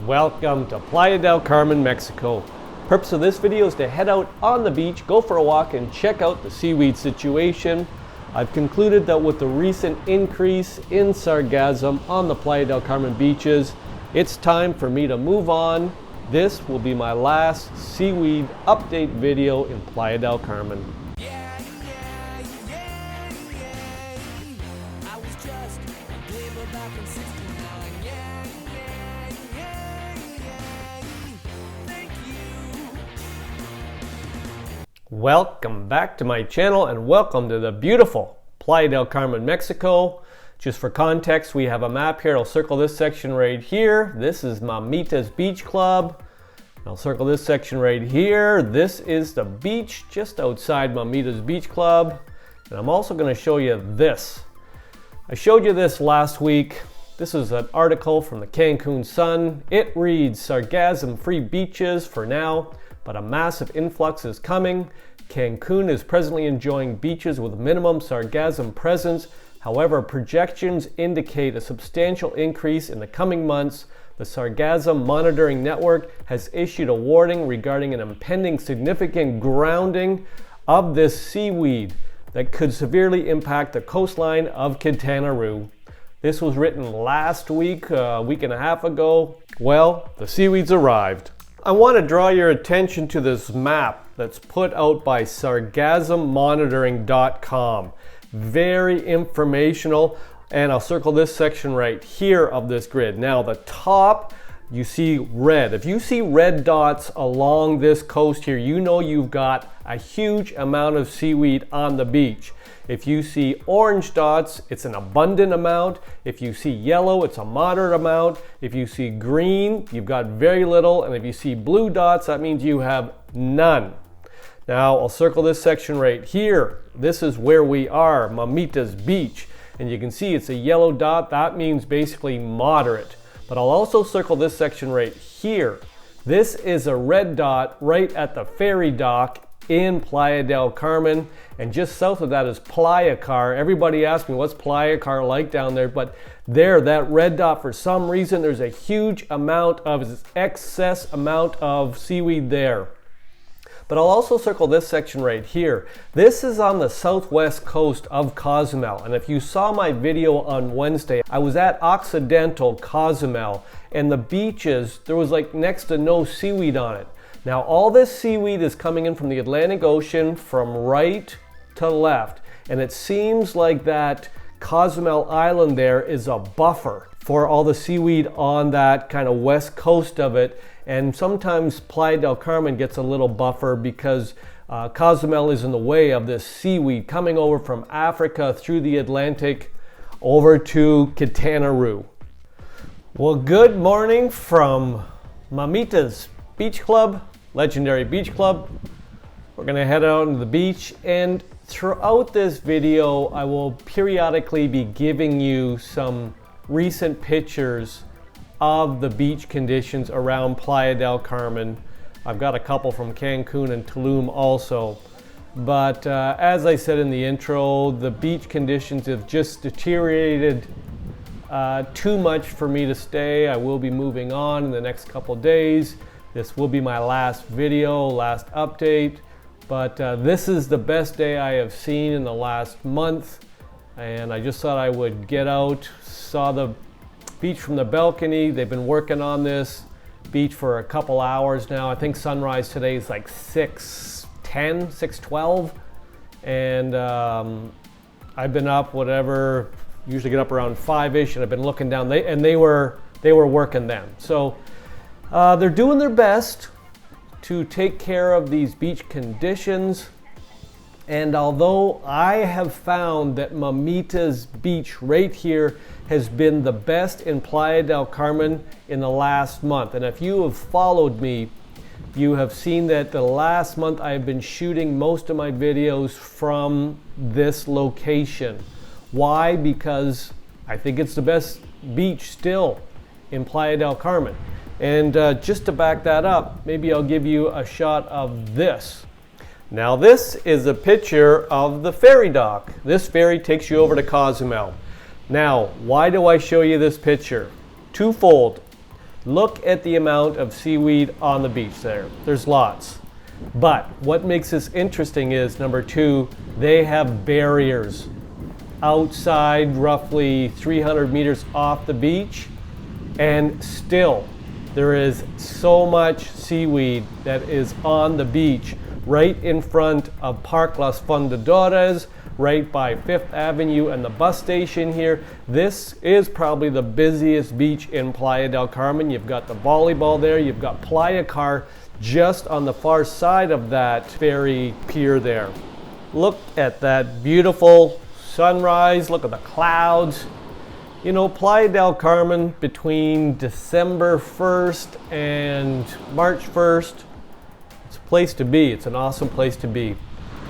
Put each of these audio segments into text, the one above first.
Welcome to Playa del Carmen, Mexico. Purpose of this video is to head out on the beach, go for a walk, and check out the seaweed situation. I've concluded that with the recent increase in sargassum on the Playa del Carmen beaches, it's time for me to move on. This will be my last seaweed update video in Playa del Carmen. Welcome back to my channel and welcome to the beautiful Playa del Carmen, Mexico. Just for context, we have a map here. I'll circle this section right here. This is Mamitas Beach Club. I'll circle this section right here. This is the beach just outside Mamitas Beach Club. And I'm also going to show you this. I showed you this last week. This is an article from the Cancun Sun. It reads, sargassum-free beaches for now, but a massive influx is coming. Cancun is presently enjoying beaches with minimum sargassum presence. However, projections indicate a substantial increase in the coming months. The Sargassum Monitoring Network has issued a warning regarding an impending significant grounding of this seaweed that could severely impact the coastline of Quintana Roo. This was written last week, a week and a half ago. Well, the seaweed's arrived. I want to draw your attention to this map that's put out by sargassummonitoring.com. Very informational, and I'll circle this section right here of this grid. Now the top, you see red. If you see red dots along this coast here, you know you've got a huge amount of seaweed on the beach. If you see orange dots, it's an abundant amount. If you see yellow, it's a moderate amount. If you see green, you've got very little. And if you see blue dots, that means you have none. Now, I'll circle this section right here. This is where we are, Mamitas Beach. And you can see it's a yellow dot. That means basically moderate. But I'll also circle this section right here. This is a red dot right at the ferry dock in Playa del Carmen, and just south of that is Playa Car. Everybody asks me what's Playa Car like down there, but there, that red dot, for some reason there's a huge amount of excess amount of seaweed there. But I'll also circle this section right here. This is on the southwest coast of Cozumel, and if you saw my video on Wednesday, I was at Occidental Cozumel, and the beaches, there was like next to no seaweed on it. Now all this seaweed is coming in from the Atlantic Ocean from right to left, and it seems like that Cozumel Island there is a buffer for all the seaweed on that kind of west coast of it, and sometimes Playa del Carmen gets a little buffer because Cozumel is in the way of this seaweed coming over from Africa through the Atlantic over to Quintana Roo. Well, good morning from Mamitas Beach Club, legendary beach club. We're gonna head out into the beach, and throughout this video I will periodically be giving you some recent pictures of the beach conditions around Playa del Carmen. I've got a couple from Cancun and Tulum also, but as I said in the intro, the beach conditions have just deteriorated too much for me to stay. I will be moving on in the next couple days. This will be my last video, last update, but this is the best day I have seen in the last month, and I just thought I would get out, saw the beach from the balcony. They've been working on this beach for a couple hours now. I think sunrise today is like 6:10, 6:12, and I've been up whatever, usually get up around 5-ish, and I've been looking down, they were working then. So they're doing their best to take care of these beach conditions, and although I have found that Mamitas Beach right here has been the best in Playa del Carmen in the last month, and if you have followed me, you have seen that the last month I've been shooting most of my videos from this location. Why? Because I think it's the best beach still in Playa del Carmen. And just to back that up, maybe I'll give you a shot of this. Now this is a picture of the ferry dock. This ferry takes you over to Cozumel. Now, why do I show you this picture? Twofold. Look at the amount of seaweed on the beach there. There's lots. But what makes this interesting is, number two, they have barriers outside roughly 300 meters off the beach, and still there is so much seaweed that is on the beach right in front of Park Las Fundadoras, right by 5th Avenue and the bus station here. This is probably the busiest beach in Playa del Carmen. You've got the volleyball there, you've got Playa Car just on the far side of that ferry pier there. Look at that beautiful sunrise, look at the clouds. You know, Playa del Carmen between December 1st and March 1st, it's a place to be. It's an awesome place to be.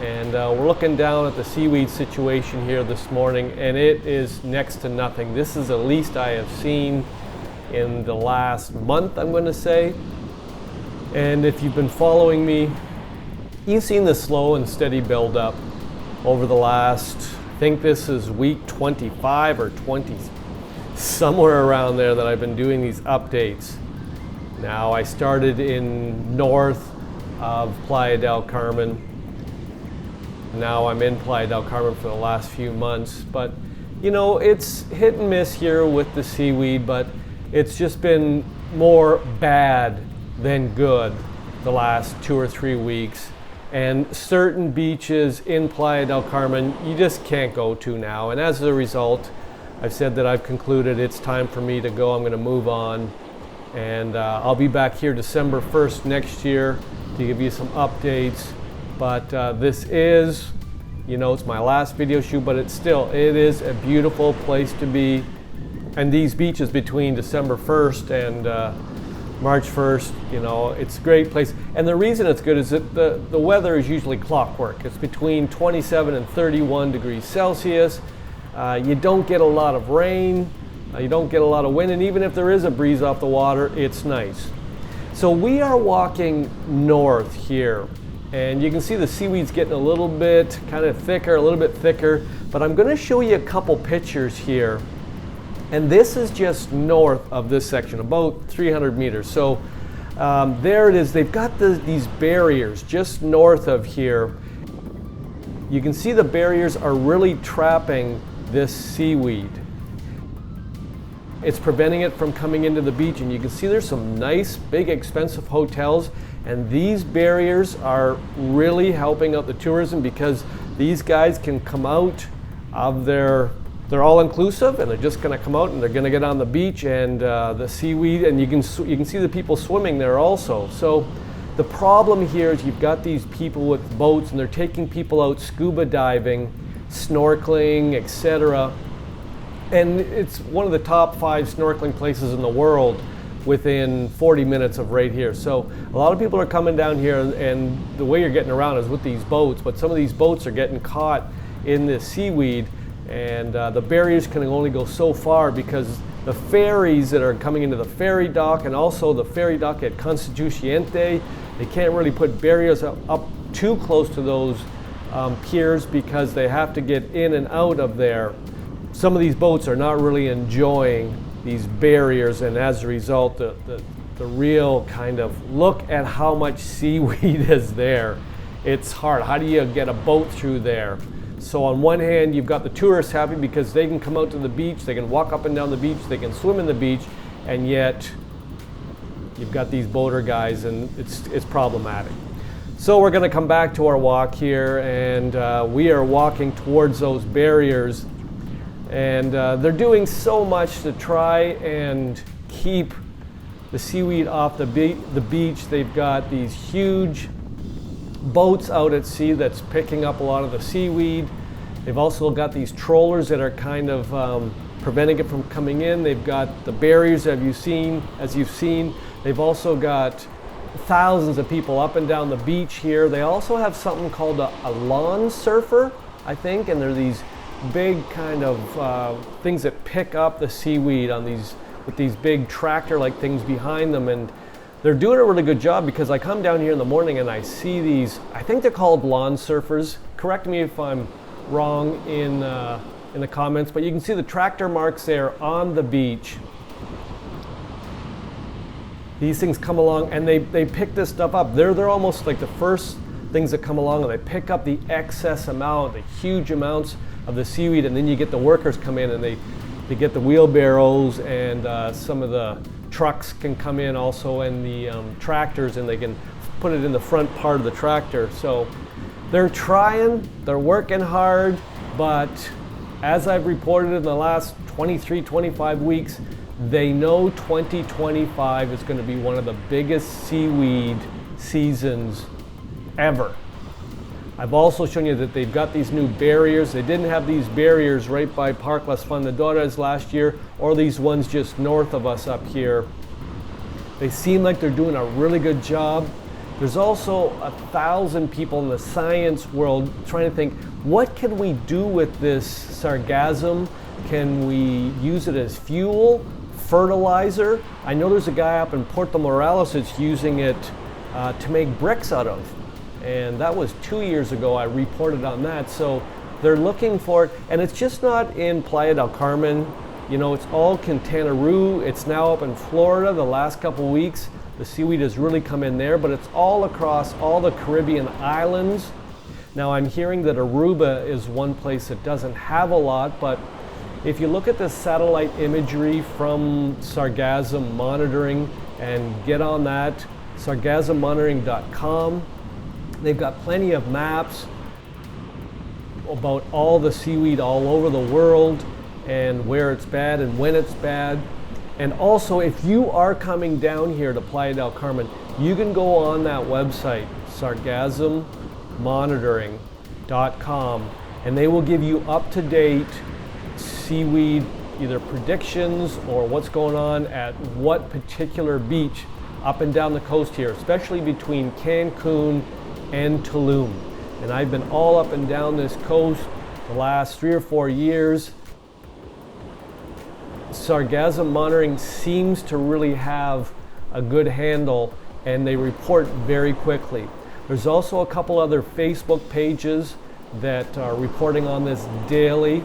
And we're looking down at the seaweed situation here this morning, and it is next to nothing. This is the least I have seen in the last month, I'm going to say. And if you've been following me, you've seen the slow and steady build up over the last, I think this is week 25 or 20, somewhere around there that I've been doing these updates. Now, I started in north of Playa del Carmen. Now I'm in Playa del Carmen for the last few months, but you know, it's hit and miss here with the seaweed, but it's just been more bad than good the last 2 or 3 weeks. And certain beaches in Playa del Carmen you just can't go to now, and as a result I've said that I've concluded it's time for me to go. I'm going to move on, and I'll be back here December 1st next year to give you some updates. But this is, you know, it's my last video shoot, but it is a beautiful place to be. And these beaches between December 1st and March 1st, you know, it's a great place. And the reason it's good is that the weather is usually clockwork. It's between 27 and 31 degrees Celsius. You don't get a lot of rain, you don't get a lot of wind, and even if there is a breeze off the water, it's nice. So we are walking north here, and you can see the seaweed's getting a little bit kind of thicker, a little bit thicker, but I'm going to show you a couple pictures here. And this is just north of this section, about 300 meters. So there it is. They've got these barriers just north of here. You can see the barriers are really trapping this seaweed. It's preventing it from coming into the beach, and you can see there's some nice, big, expensive hotels, and these barriers are really helping out the tourism because these guys can come out of they're all-inclusive, and they're just going to come out and they're going to get on the beach, and the seaweed, and you can see the people swimming there also. So the problem here is you've got these people with boats, and they're taking people out scuba diving, snorkeling, etc. And it's one of the top 5 snorkeling places in the world within 40 minutes of right here. So a lot of people are coming down here, and the way you're getting around is with these boats, but some of these boats are getting caught in this seaweed. And the barriers can only go so far because the ferries that are coming into the ferry dock, and also the ferry dock at Constituciente, they can't really put barriers up too close to those piers because they have to get in and out of there. Some of these boats are not really enjoying these barriers, and as a result, the real kind of look at how much seaweed is there. It's hard. How do you get a boat through there? So on one hand, you've got the tourists happy because they can come out to the beach, they can walk up and down the beach, they can swim in the beach, and yet you've got these boater guys, and it's problematic. So we're going to come back to our walk here, and we are walking towards those barriers, and they're doing so much to try and keep the seaweed off the beach. They've got these huge boats out at sea that's picking up a lot of the seaweed. They've also got these trawlers that are kind of preventing it from coming in. They've got the barriers as you've seen. They've also got thousands of people up and down the beach here. They also have something called a lawn surfer, I think, and they're these big kind of things that pick up the seaweed on with these big tractor-like things behind them, and they're doing a really good job because I come down here in the morning and I see these, I think they're called lawn surfers. Correct me if I'm wrong in the comments, but you can see the tractor marks there on the beach. these things come along and they pick this stuff up. They're almost like the first things that come along, and they pick up the excess amount, the huge amounts of the seaweed, and then you get the workers come in and they get the wheelbarrows, and some of the trucks can come in also, and the tractors, and they can put it in the front part of the tractor. So they're trying, they're working hard, but as I've reported in the last 23, 25 weeks, they know 2025 is going to be one of the biggest seaweed seasons ever. I've also shown you that they've got these new barriers. They didn't have these barriers right by Parque Las Fundadoras last year, or these ones just north of us up here. They seem like they're doing a really good job. There's also 1,000 people in the science world trying to think, what can we do with this sargassum? Can we use it as fuel, fertilizer? I know there's a guy up in Puerto Morelos that's using it to make bricks out of. And that was 2 years ago I reported on that. So they're looking for it, and it's just not in Playa del Carmen. You know, it's all Quintana Roo. It's now up in Florida the last couple weeks. The seaweed has really come in there, but it's all across all the Caribbean islands. Now I'm hearing that Aruba is one place that doesn't have a lot, but if you look at the satellite imagery from sargassum monitoring and get on that, sargassummonitoring.com, they've got plenty of maps about all the seaweed all over the world and where it's bad and when it's bad. And also, if you are coming down here to Playa del Carmen, you can go on that website, sargassummonitoring.com, and they will give you up-to-date seaweed, either predictions or what's going on at what particular beach up and down the coast here, especially between Cancun and Tulum. And I've been all up and down this coast the last 3 or 4 years. Sargassum monitoring seems to really have a good handle, and they report very quickly. There's also a couple other Facebook pages that are reporting on this daily.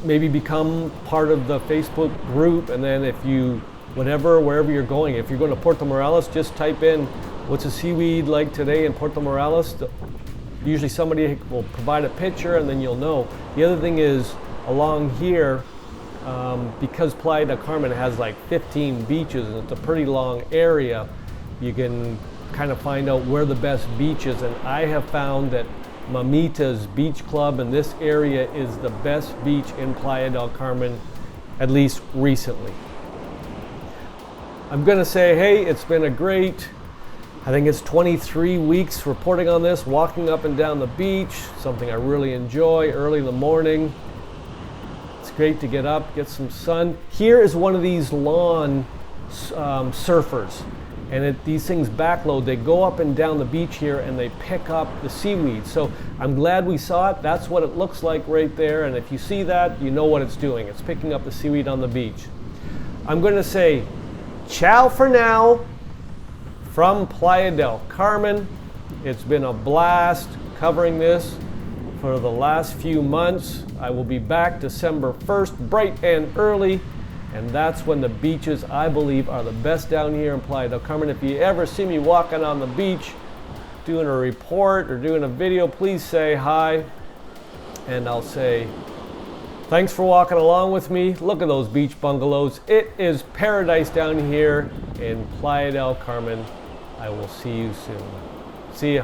Maybe become part of the Facebook group, and then if you, wherever you're going, if you're going to Puerto Morelos, just type in what's the seaweed like today in Puerto Morelos. Usually somebody will provide a picture, and then you'll know. The other thing is, along here, because Playa del Carmen has like 15 beaches and it's a pretty long area, you can kind of find out where the best beach is. And I have found that Mamitas Beach Club in this area is the best beach in Playa del Carmen, at least recently. I'm gonna say, hey, it's been a great, I think it's 23 weeks reporting on this, walking up and down the beach, something I really enjoy early in the morning. It's great to get up, get some sun. Here is one of these lawn surfers, and these things backload. They go up and down the beach here and they pick up the seaweed. So I'm glad we saw it. That's what it looks like right there. And if you see that, you know what it's doing. It's picking up the seaweed on the beach. I'm going to say ciao for now from Playa del Carmen. It's been a blast covering this for the last few months. I will be back December 1st, bright and early, and that's when the beaches, I believe, are the best down here in Playa del Carmen. If you ever see me walking on the beach, doing a report or doing a video, please say hi, and I'll say, thanks for walking along with me. Look at those beach bungalows. It is paradise down here in Playa del Carmen. I will see you soon. See ya.